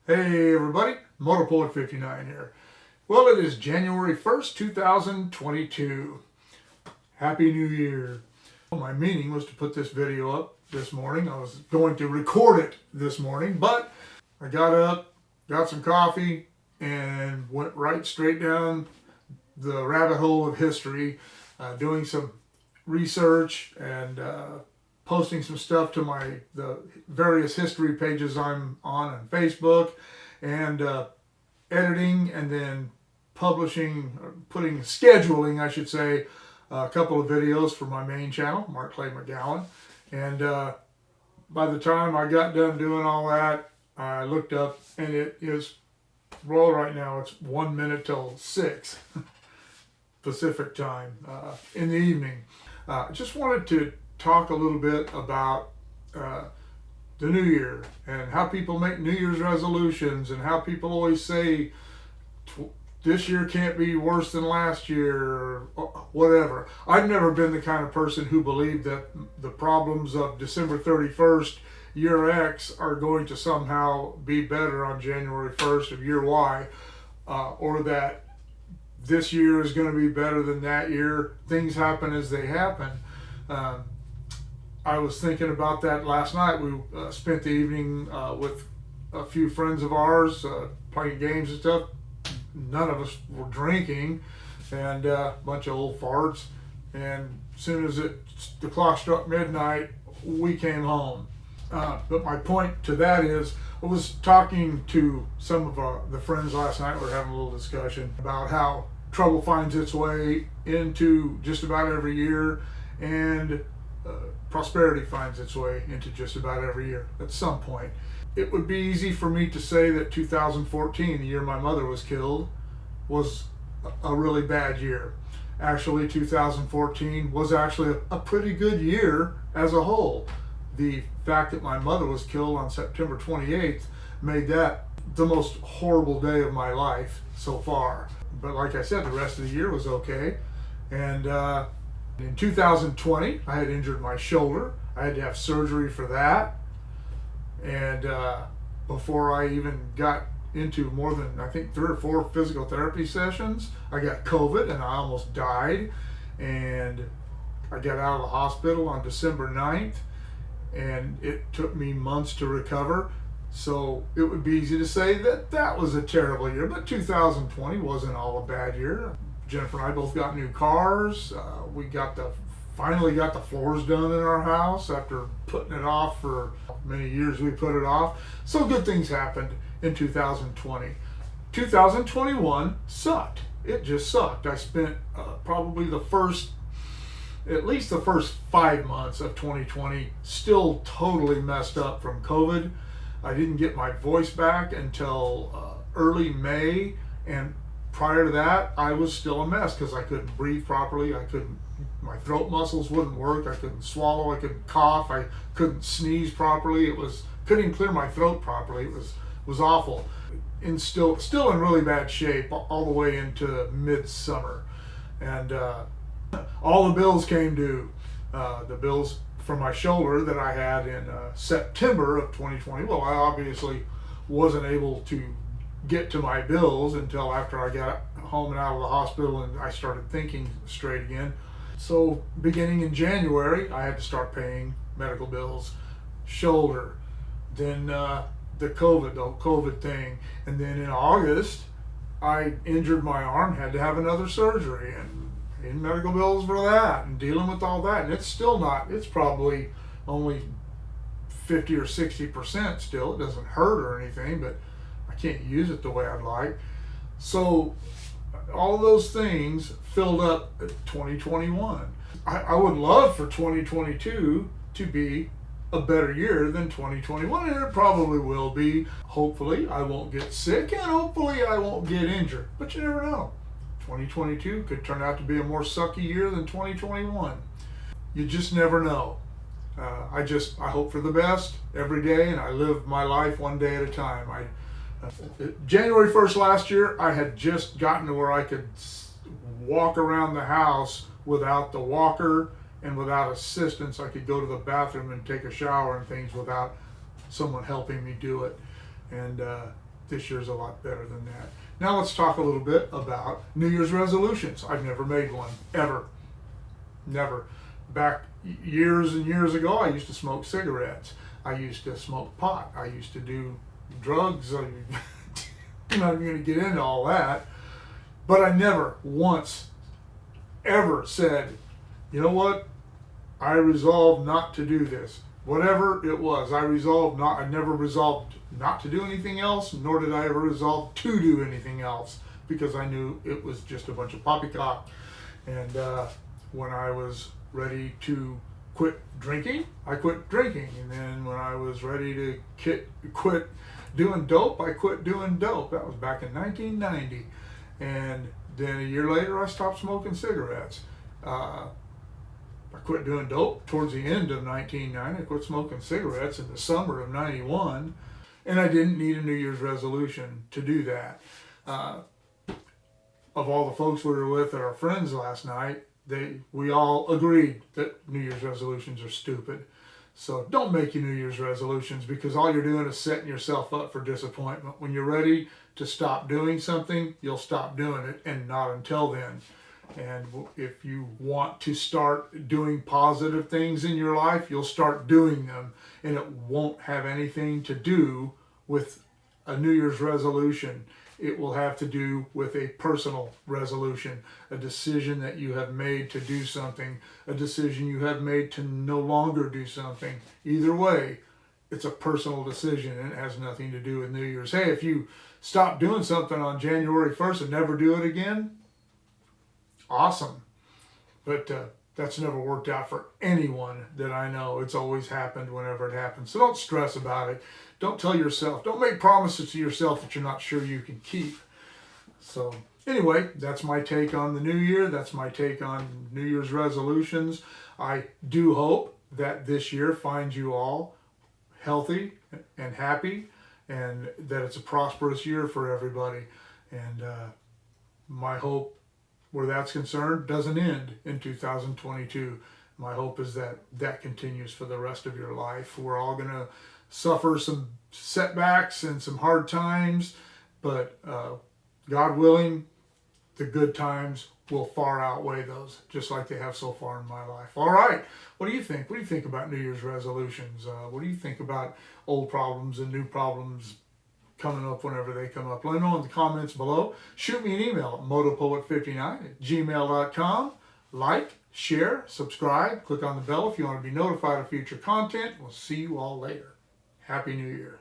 Hey everybody, MotorPoet59 here. Well, it is January 1st, 2022. Happy New Year. My meaning was to put this video up this morning. I was going to record it this morning, but I got up, got some coffee, and went right straight down the rabbit hole of history, doing some research and posting some stuff to the various history pages I'm on Facebook, and editing and then scheduling, I should say, a couple of videos for my main channel, Mark Clay McGowan. And by the time I got done doing all that, I looked up and it is, well, right now it's 1 minute till 6 Pacific time in the evening. Just wanted to talk a little bit about the new year and how people make New Year's resolutions and how people always say this year can't be worse than last year or whatever. I've never been the kind of person who believed that the problems of December 31st, year X, are going to somehow be better on January 1st of year Y, or that this year is going to be better than that year. Things happen as they happen. I was thinking about that last night. We spent the evening with a few friends of ours playing games and stuff. None of us were drinking, and a bunch of old farts. And as soon as the clock struck midnight, we came home. But my point to that is, I was talking to some of the friends last night. We were having a little discussion about how trouble finds its way into just about every year, and prosperity finds its way into just about every year at some point. It would be easy for me to say that 2014, the year my mother was killed, was a really bad year. Actually, 2014 was actually a pretty good year as a whole. The fact that my mother was killed on September 28th made that the most horrible day of my life so far. But like I said, the rest of the year was okay. And in 2020, I had injured my shoulder. I had to have surgery for that. And before I even got into more than, I think, 3 or 4 physical therapy sessions, I got COVID and I almost died. And I got out of the hospital on December 9th, and it took me months to recover. So it would be easy to say that that was a terrible year, but 2020 wasn't all a bad year. Jennifer and I both got new cars. We finally got the floors done in our house after putting it off for many years. We put it off. So good things happened in 2020. 2021 sucked. It just sucked. I spent probably at least the first 5 months of 2020 still totally messed up from COVID. I didn't get my voice back until early May, and prior to that, I was still a mess because I couldn't breathe properly. My throat muscles wouldn't work. I couldn't swallow. I couldn't cough. I couldn't sneeze properly. Couldn't even clear my throat properly. It was awful. And still in really bad shape all the way into midsummer. And all the bills came due. The bills for my shoulder that I had in September of 2020. Well, I obviously wasn't able to get to my bills until after I got home and out of the hospital and I started thinking straight again. So beginning in January, I had to start paying medical bills, shoulder, then the COVID thing, and then in August, I injured my arm, had to have another surgery, and in medical bills for that, and dealing with all that. And it's probably only 50 or 60% still. It doesn't hurt or anything, but I can't use it the way I'd like. So all of those things filled up 2021. I would love for 2022 to be a better year than 2021, and it probably will be. Hopefully I won't get sick, and hopefully I won't get injured, but you never know. 2022 could turn out to be a more sucky year than 2021. You just never know. I hope for the best every day, and I live my life one day at a time. January 1st last year, I had just gotten to where I could walk around the house without the walker and without assistance. I could go to the bathroom and take a shower and things without someone helping me do it. And this year's a lot better than that. Now let's talk a little bit about New Year's resolutions. I've never made one, ever. Never. Back years and years ago, I used to smoke cigarettes. I used to smoke pot. I used to do drugs. I'm not even going to get into all that. But I never once ever said, you know what? I resolved not to do this. Whatever it was, I never resolved not to do anything else, nor did I ever resolve to do anything else, because I knew it was just a bunch of poppycock. And when I was ready to quit drinking, I quit drinking. And then when I was ready to quit doing dope, I quit doing dope. That was back in 1990. And then a year later, I stopped smoking cigarettes. I quit doing dope towards the end of 1990. I quit smoking cigarettes in the summer of 91. And I didn't need a New Year's resolution to do that. Of all the folks we were with at our friends last night, we all agreed that New Year's resolutions are stupid. So don't make your New Year's resolutions, because all you're doing is setting yourself up for disappointment. When you're ready to stop doing something, you'll stop doing it, and not until then. And if you want to start doing positive things in your life, you'll start doing them, and it won't have anything to do with a New Year's resolution. It will have to do with a personal resolution, a decision that you have made to do something, a decision you have made to no longer do something. Either way, it's a personal decision, and it has nothing to do with New Year's. Hey, if you stop doing something on January 1st and never do it again, awesome. But that's never worked out for anyone that I know. It's always happened whenever it happens. So don't stress about it. Don't make promises to yourself that you're not sure you can keep. So anyway, that's my take on the new year. That's my take on New Year's resolutions. I do hope that this year finds you all healthy and happy, and that it's a prosperous year for everybody. And my hope, where that's concerned, doesn't end in 2022. My hope is that that continues for the rest of your life. We're all going to suffer some setbacks and some hard times, but God willing, the good times will far outweigh those, just like they have so far in my life. All right, what do you think? What do you think about New Year's resolutions? What do you think about old problems and new problems coming up whenever they come up? Let me know in the comments below. Shoot me an email at motopoet59@gmail.com. Like, share, subscribe, click on the bell if you want to be notified of future content. We'll see you all later. Happy New Year.